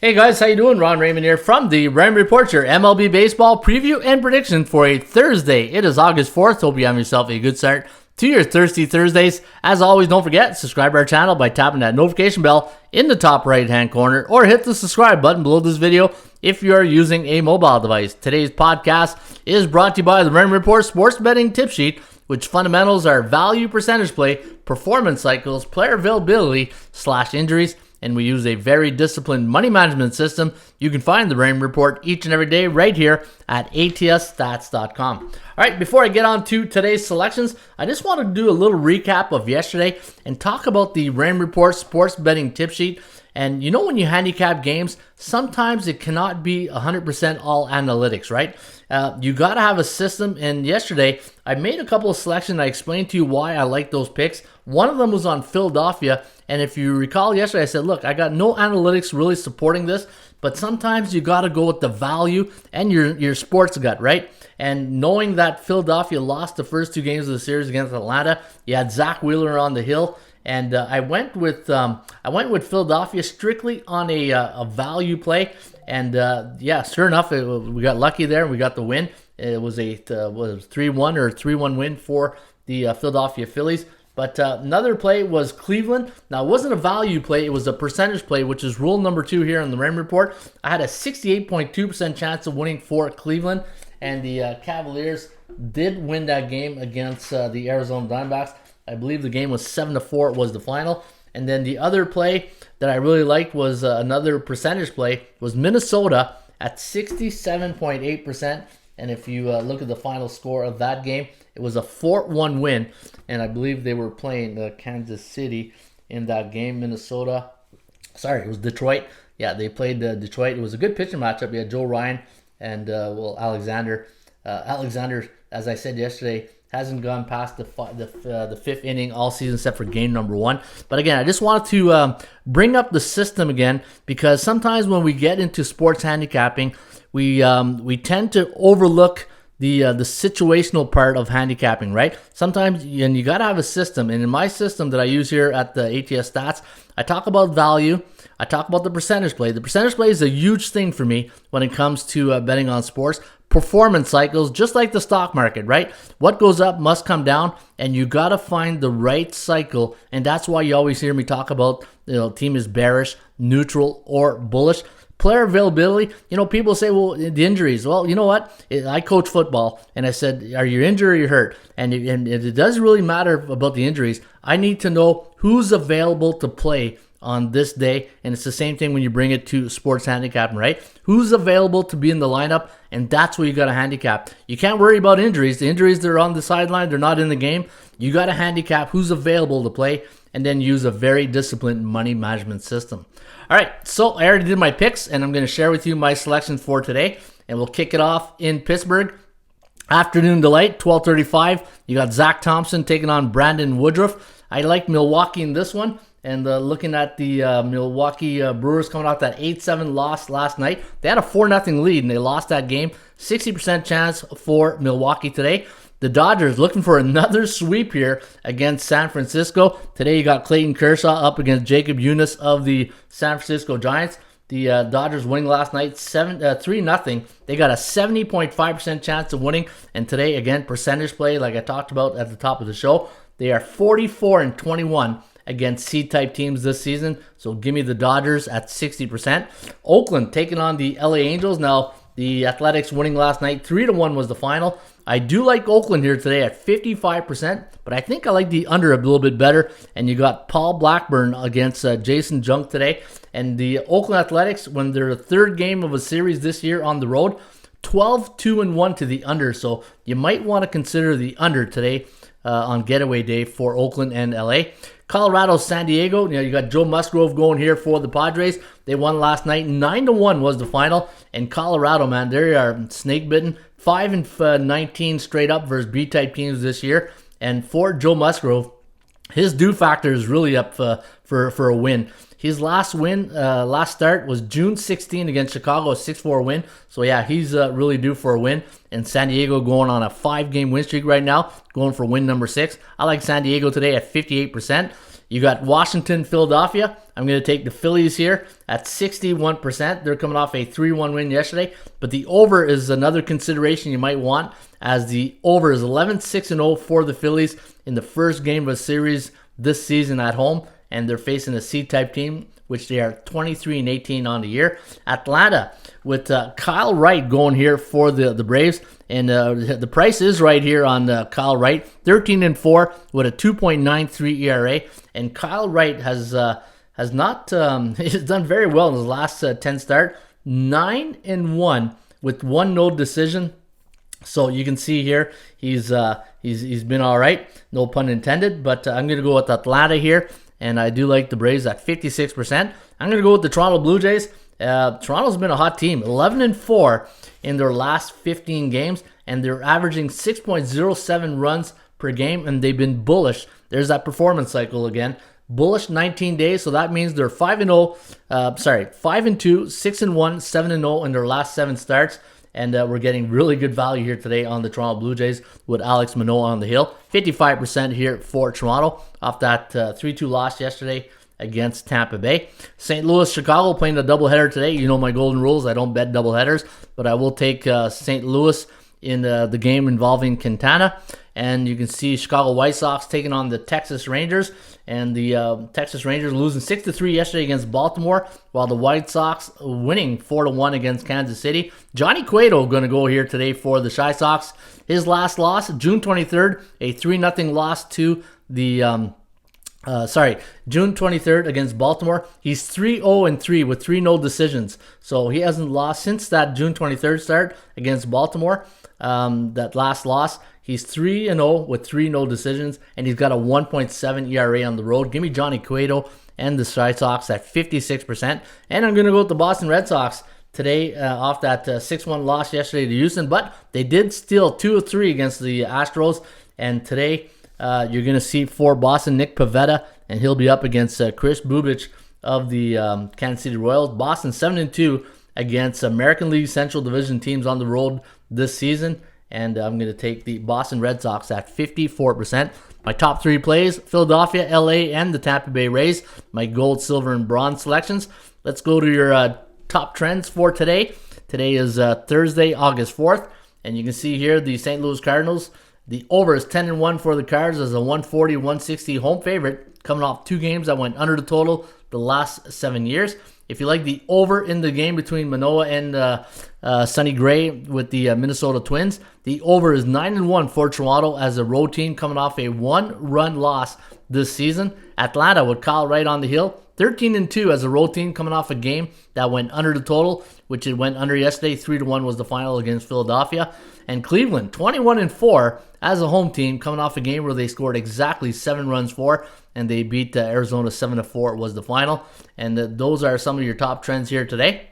Hey guys, how you doing? Ron Raymond here from the Raymond Report, your MLB Baseball preview and prediction for a Thursday. It is August 4th. Hope you have yourself a good start to your Thirsty Thursdays. As always, don't forget, subscribe to our channel by tapping that notification bell in the top right-hand corner or hit the subscribe button below this video if you are using a mobile device. Today's podcast is brought to you by the Raymond Report Sports Betting Tip Sheet, which fundamentals are value, percentage play, performance cycles, player availability / injuries, and we use a very disciplined money management system. You can find the Raymond Report each and every day right here at atsstats.com. All right, before I get on to today's selections, I just want to do a little recap of yesterday and talk about the Raymond Report Sports Betting Tip Sheet. And you know, when you handicap games, sometimes it cannot be 100% all analytics, right? You got to have a system. And yesterday, I made a couple of selections. I explained to you why I like those picks. One of them was on Philadelphia. And if you recall yesterday, I said, look, I got no analytics really supporting this, but sometimes you got to go with the value and your sports gut, right? And knowing that Philadelphia lost the first two games of the series against Atlanta, you had Zach Wheeler on the hill. And I went with Philadelphia strictly on a value play, and yeah, sure enough, we got lucky there. We got the win. It was a 3-1 or 3-1 win for the Philadelphia Phillies. But another play was Cleveland. Now, it wasn't a value play. It was a percentage play, which is rule number 2 here on the Raymond Report. I had a 68.2% chance of winning for Cleveland, and the Cavaliers did win that game against the Arizona Diamondbacks. I believe the game was 7-4 was the final. And then the other play that I really liked was another percentage play, was Minnesota at 67.8%. And if you look at the final score of that game, it was a 4-1 win. And I believe they were playing Kansas City in that game. Minnesota, sorry, it was Detroit. Yeah, they played Detroit. It was a good pitching matchup. You had Joe Ryan and Alexander. Alexander, as I said yesterday, hasn't gone past the fifth inning all season except for game number 1. But again, I just wanted to bring up the system again, because sometimes when we get into sports handicapping, we tend to overlook the situational part of handicapping, right? Sometimes, and you got to have a system. And in my system that I use here at the ATS Stats, I talk about value. I talk about the percentage play. The percentage play is a huge thing for me when it comes to betting on sports. Performance cycles, just like the stock market, right? What goes up must come down, and you got to find the right cycle. And that's why you always hear me talk about, team is bearish, neutral, or bullish. Player availability, people say, well, the injuries. Well, you know what? I coach football, and I said, are you injured or you hurt? And it doesn't really matter about the injuries. I need to know who's available to play on this day, and it's the same thing when you bring it to sports handicapping, right? Who's available to be in the lineup, and that's where you got to handicap. You can't worry about injuries. The injuries, they're on the sideline, they're not in the game. You got to handicap who's available to play, and then use a very disciplined money management system. All right, so I already did my picks, and I'm going to share with you my selections for today, and we'll kick it off in Pittsburgh. Afternoon delight, 12:35. You got Zach Thompson taking on Brandon Woodruff. I like Milwaukee in this one. And looking at the Milwaukee Brewers coming off that 8-7 loss last night, they had a 4-0 lead, and they lost that game. 60% chance for Milwaukee today. The Dodgers looking for another sweep here against San Francisco. Today you got Clayton Kershaw up against Jacob Eunice of the San Francisco Giants. The Dodgers winning last night 3-0. They got a 70.5% chance of winning. And today, again, percentage play, like I talked about at the top of the show, they are 44-21 against C-type teams this season. So give me the Dodgers at 60%. Oakland taking on the LA Angels. Now, the Athletics winning last night, 3-1 was the final. I do like Oakland here today at 55%, but I think I like the under a little bit better. And you got Paul Blackburn against Jason Junk today. And the Oakland Athletics, when they're the third game of a series this year on the road, 12-2-1 to the under. So you might want to consider the under today on getaway day for Oakland and LA. Colorado, San Diego. You got Joe Musgrove going here for the Padres. They won last night. 9-1 was the final. And Colorado, man, they are snake bitten. 5-19 straight up versus B-type teams this year. And for Joe Musgrove, his do factor is really up for a win. His last start was June 16 against Chicago, a 6-4 win. So yeah, he's really due for a win. And San Diego going on a 5-game win streak right now, going for win number 6. I like San Diego today at 58%. You got Washington, Philadelphia. I'm going to take the Phillies here at 61%. They're coming off a 3-1 win yesterday. But the over is another consideration you might want, as the over is 11-6-0 for the Phillies in the first game of a series this season at home. And they're facing a C-type team, which they are 23-18 on the year. Atlanta with Kyle Wright going here for the Braves. And the price is right here on Kyle Wright, 13-4 with a 2.93 ERA. And Kyle Wright has not he's done very well in his last 10 start, 9-1 with 1 no decision. So you can see here he's been all right, no pun intended. But I'm going to go with Atlanta here, and I do like the Braves at 56%. I'm going to go with the Toronto Blue Jays. Toronto's been a hot team, 11-4 in their last 15 games, and they're averaging 6.07 runs per game, and they've been bullish. There's that performance cycle again. Bullish 19 days, so that means they're 5-2, 6-1, 7-0 in their last 7 starts. And we're getting really good value here today on the Toronto Blue Jays with Alex Manoah on the hill. 55% here for Toronto off that 3-2 loss yesterday against Tampa Bay. St. Louis, Chicago playing a doubleheader today. You know my golden rules. I don't bet doubleheaders, but I will take St. Louis in the game involving Quintana. And you can see Chicago White Sox taking on the Texas Rangers. And the Texas Rangers losing 6-3 yesterday against Baltimore, while the White Sox winning 4-1 against Kansas City. Johnny Cueto going to go here today for the Chi Sox. His last loss, June 23rd, a 3-0 loss to the June 23rd against Baltimore. He's 3-0-3 with 3 no decisions. So he hasn't lost since that June 23rd start against Baltimore. That last loss, he's 3-0 with 3 no decisions, and he's got a 1.7 ERA on the road. Give me Johnny Cueto and the Chi Sox at 56%. And I'm going to go with the Boston Red Sox today off that 6-1 loss yesterday to Houston, but they did steal 2 of 3 against the Astros. And today you're going to see for Boston, Nick Pivetta, and he'll be up against Chris Bubich of the Kansas City Royals. Boston 7-2 against American League Central Division teams on the road this season. And I'm going to take the Boston Red Sox at 54%. My top 3 plays, Philadelphia, LA, and the Tampa Bay Rays. My gold, silver, and bronze selections. Let's go to your top trends for today. Today is Thursday, August 4th. And you can see here the St. Louis Cardinals. The over is 10-1 for the Cards as a 140-160 home favorite, coming off 2 games that went under the total the last 7 years. If you like the over in the game between Manoah and Sonny Gray with the Minnesota Twins, the over is 9-1 for Toronto as a road team coming off a 1-run loss this season. Atlanta with Kyle Wright on the hill, 13-2 as a road team coming off a game that went under the total, which it went under yesterday. 3-1 was the final against Philadelphia. And Cleveland, 21-4 as a home team, coming off a game where they scored exactly 7 runs for, and they beat Arizona 7-4 was the final. And those are some of your top trends here today.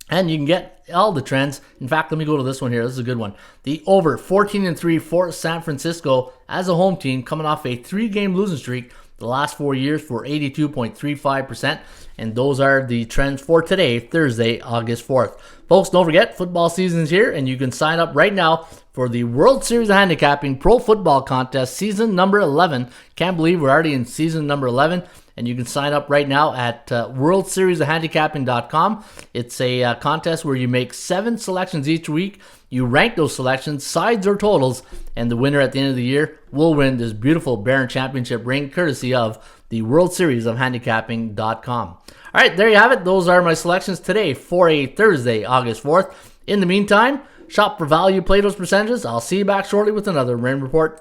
And you can get all the trends. In fact, let me go to this one here. This is a good one. The over 14-3 for San Francisco as a home team, coming off a 3-game losing streak the last 4 years for 82.35%. And those are the trends for today, Thursday, August 4th. Folks, don't forget, football season's here, and you can sign up right now for the World Series of Handicapping Pro Football Contest, season number 11. Can't believe we're already in season number 11. And you can sign up right now at worldseriesofhandicapping.com. It's a contest where you make 7 selections each week. You rank those selections, sides or totals, and the winner at the end of the year will win this beautiful Barron Championship ring, courtesy of the World Series of Handicapping.com. All right, there you have it. Those are my selections today for a Thursday, August 4th. In the meantime, shop for value, play those percentages. I'll see you back shortly with another Raymond Report.